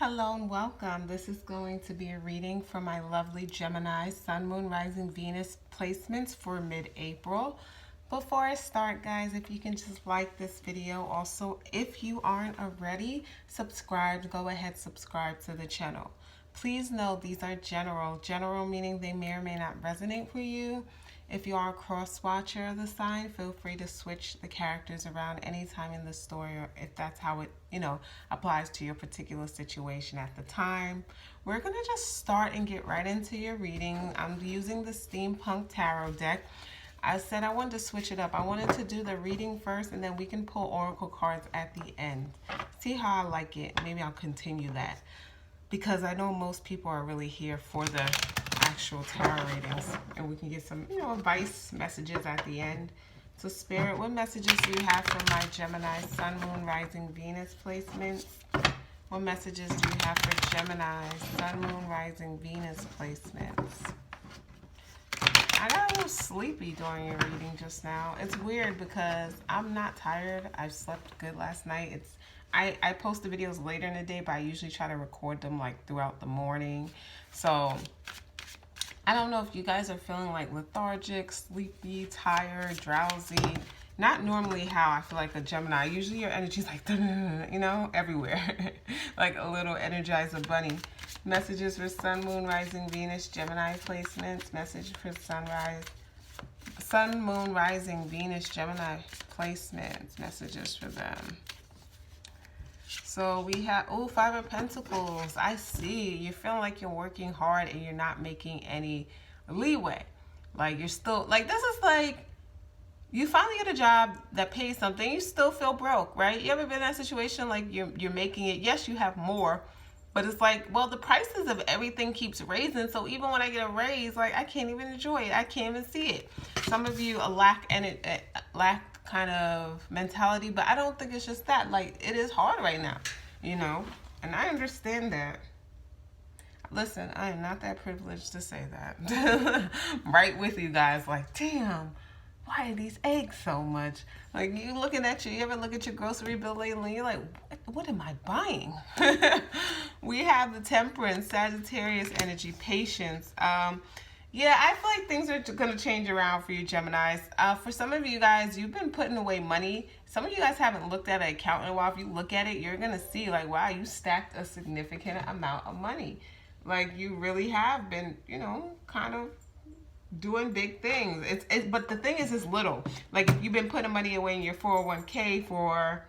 Hello and welcome. This is going to be a reading for my lovely Gemini Sun, Moon, Rising, Venus placements for mid-April. Before I start, guys, if you can just like this video. Also, if you aren't already subscribed, go ahead, subscribe to the channel. Please know these are general meaning they may or may not resonate for you. If you are a cross-watcher of the sign, feel free to switch the characters around anytime in the story, or if that's how it, applies to your particular situation at the time. We're going to just start and get right into your reading. I'm using the Steampunk Tarot deck. I said I wanted to switch it up. I wanted to do the reading first, and then we can pull oracle cards at the end. See how I like it. Maybe I'll continue that, because I know most people are really here for the actual tarot readings, and we can get some advice messages at the end. So Spirit, what messages do you have for my Gemini Sun, Moon, Rising, Venus placements? What messages do you have for Gemini Sun, Moon, Rising, Venus placements? I got a little sleepy during your reading just now. It's weird because I'm not tired. I slept good last night. I post the videos later in the day, but I usually try to record them like throughout the morning. So I don't know if you guys are feeling like lethargic, sleepy, tired, drowsy. Not normally how I feel like a Gemini. Usually your energy's like, everywhere. Like a little Energizer bunny. Messages for Sun, Moon, Rising, Venus, Gemini placements. Message for Sun, Moon, Rising, Venus, Gemini placements. Messages for them. So we have, Five of Pentacles. I see. You're feeling like you're working hard and you're not making any leeway. Like you're still, like this is like, you finally get a job that pays something, you still feel broke, right? You ever been in that situation like you're making it, yes, you have more, but it's like, well, the prices of everything keeps raising, so even when I get a raise, like I can't even enjoy it. I can't even see it. Some of you lack kind of mentality, but I don't think it's just that. Like, it is hard right now, and I understand that. Listen, I am not that privileged to say that. Right with you guys, like, damn, why are these eggs so much? Like, you ever look at your grocery bill lately, you're like, what am I buying? We have the Temperance, Sagittarius energy, patience. Yeah, I feel like things are going to change around for you, Geminis. For some of you guys, you've been putting away money. Some of you guys haven't looked at an account in a while. If you look at it, you're going to see, like, wow, you stacked a significant amount of money. Like, you really have been, kind of doing big things. But the thing is, it's little. Like, if you've been putting money away in your 401k for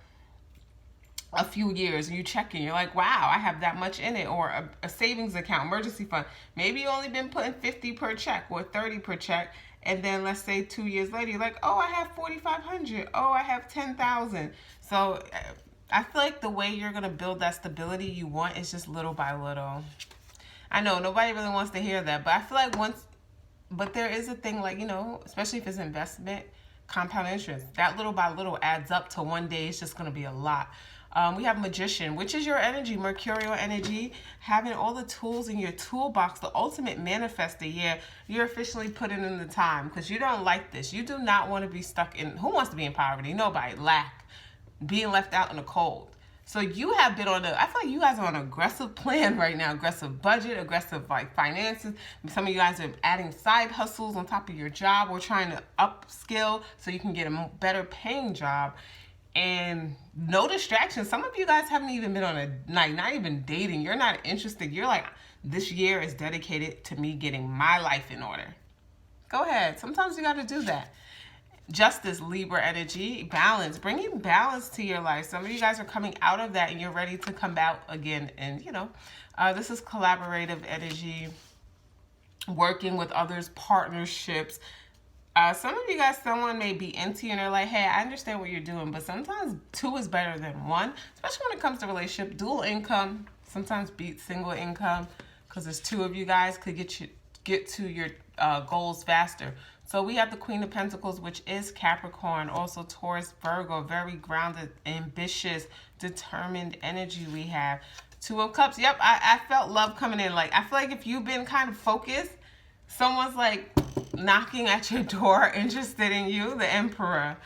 a few years and you check in, you're like, wow, I have that much in it, or a savings account, emergency fund. Maybe you only been putting 50 per check or 30 per check, and then let's say 2 years later, you're like, oh, I have 4,500. Oh, I have 10,000. So I feel like the way you're gonna build that stability you want is just little by little. I know nobody really wants to hear that, but I feel like but there is a thing, like, especially if it's investment, compound interest, that little by little adds up to one day it's just gonna be a lot. We have Magician, which is your energy, Mercurial energy, having all the tools in your toolbox, the ultimate manifester. Yeah, you're officially putting in the time because you don't like this. You do not want to be stuck in, who wants to be in poverty? Nobody. Lack, being left out in the cold. So you have been I feel like you guys are on an aggressive plan right now, aggressive budget, aggressive finances. Some of you guys are adding side hustles on top of your job or trying to upskill so you can get a better paying job. And no distractions. Some of you guys haven't even been on not even dating. You're not interested. You're like, this year is dedicated to me getting my life in order. Go ahead. Sometimes you got to do that. Justice, Libra energy, balance, bringing balance to your life. Some of you guys are coming out of that and you're ready to come out again. And, this is collaborative energy, working with others, partnerships. Some of you guys, someone may be into you and they're like, hey, I understand what you're doing, but sometimes two is better than one, especially when it comes to relationship. Dual income sometimes beats single income because there's two of you guys could get to your goals faster. So we have the Queen of Pentacles, which is Capricorn, also Taurus, Virgo, very grounded, ambitious, determined energy we have. Two of Cups. Yep, I felt love coming in. Like, I feel like if you've been kind of focused, someone's like knocking at your door, interested in you, the Emperor.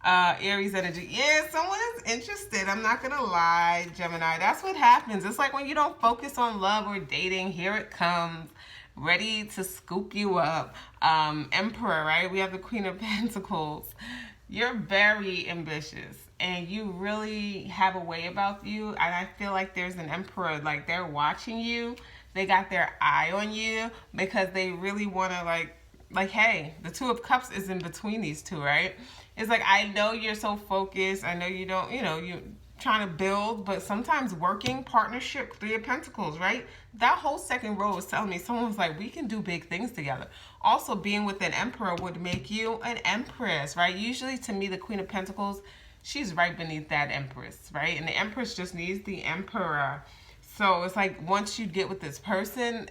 Aries energy. Yeah, someone is interested. I'm not gonna lie, Gemini. That's what happens. It's like when you don't focus on love or dating, here it comes, ready to scoop you up. Emperor, right? We have the Queen of Pentacles. You're very ambitious and you really have a way about you. And I feel like there's an emperor, like they're watching you. They got their eye on you because they really want to like, hey, the Two of Cups is in between these two, right? It's like, I know you're so focused. I know you don't, you're trying to build, but sometimes working, partnership, Three of Pentacles, right? That whole second row is telling me someone's like, we can do big things together. Also, being with an emperor would make you an empress, right? Usually, to me, the Queen of Pentacles, she's right beneath that empress, right? And the empress just needs the emperor. So it's like, once you get with this person,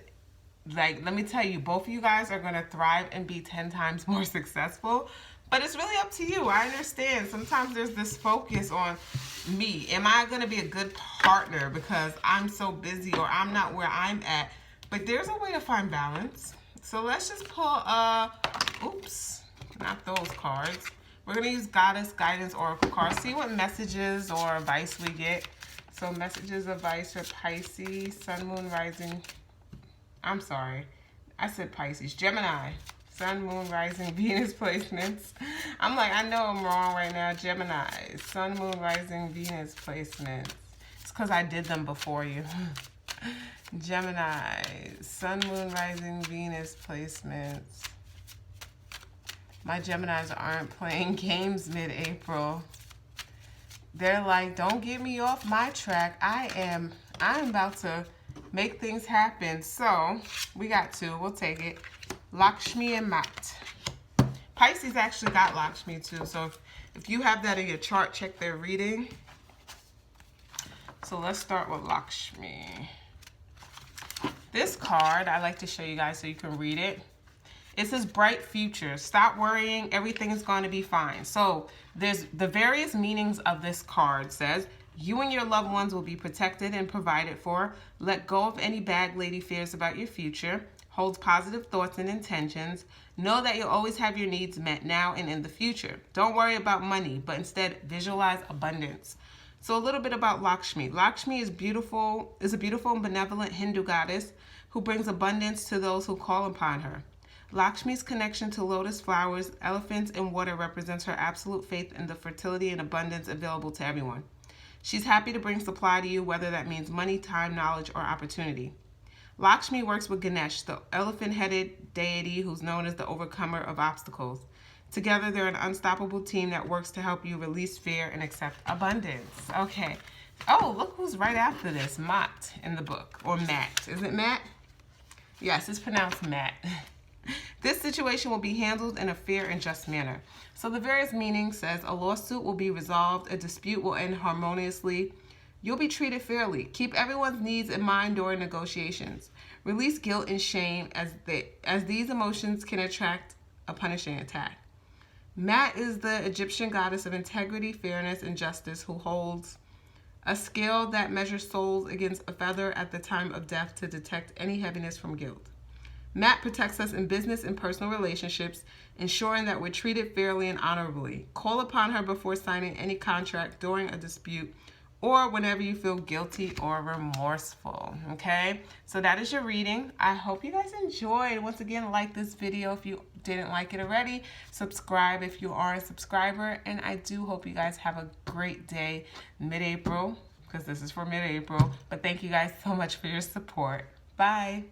like, let me tell you, both of you guys are going to thrive and be 10 times more successful. But it's really up to you. I understand. Sometimes there's this focus on me. Am I going to be a good partner because I'm so busy or I'm not where I'm at? But there's a way to find balance. So let's just pull, oops, not those cards. We're going to use Goddess Guidance Oracle cards. See what messages or advice we get. So messages, advice for Pisces, Sun, Moon, Rising. I'm sorry. I said Pisces. Gemini. Sun, Moon, Rising, Venus placements. I'm like, I know I'm wrong right now. Gemini. Sun, Moon, Rising, Venus placements. It's because I did them before you. Gemini. Sun, Moon, Rising, Venus placements. My Geminis aren't playing games mid-April. They're like, don't get me off my track. I'm about to make things happen. So we got two. We'll take it. Lakshmi and Mat. Pisces actually got Lakshmi too. So if you have that in your chart, check their reading. So let's start with Lakshmi. This card I like to show you guys so you can read it. It says bright future. Stop worrying. Everything is going to be fine. So there's the various meanings of this card. Says you and your loved ones will be protected and provided for. Let go of any bag lady fears about your future. Holds positive thoughts and intentions. Know that you'll always have your needs met now and in the future. Don't worry about money, but instead visualize abundance. So a little bit about Lakshmi. Lakshmi is a beautiful and benevolent Hindu goddess who brings abundance to those who call upon her. Lakshmi's connection to lotus flowers, elephants, and water represents her absolute faith in the fertility and abundance available to everyone. She's happy to bring supply to you, whether that means money, time, knowledge, or opportunity. Lakshmi works with Ganesh, the elephant-headed deity who's known as the overcomer of obstacles. Together, they're an unstoppable team that works to help you release fear and accept abundance. Okay. Oh, look who's right after this. Mat in the book. Or Matt. Is it Matt? Yes, it's pronounced Matt. This situation will be handled in a fair and just manner. So the various meanings says a lawsuit will be resolved, a dispute will end harmoniously. You'll be treated fairly. Keep everyone's needs in mind during negotiations. Release guilt and shame as these emotions can attract a punishing attack. Mat is the Egyptian goddess of integrity, fairness, and justice who holds a scale that measures souls against a feather at the time of death to detect any heaviness from guilt. Mat protects us in business and personal relationships, ensuring that we're treated fairly and honorably. Call upon her before signing any contract during a dispute or whenever you feel guilty or remorseful, okay? So that is your reading. I hope you guys enjoyed. Once again, like this video if you didn't like it already. Subscribe if you are a subscriber. And I do hope you guys have a great day mid-April, because this is for mid-April. But thank you guys so much for your support. Bye.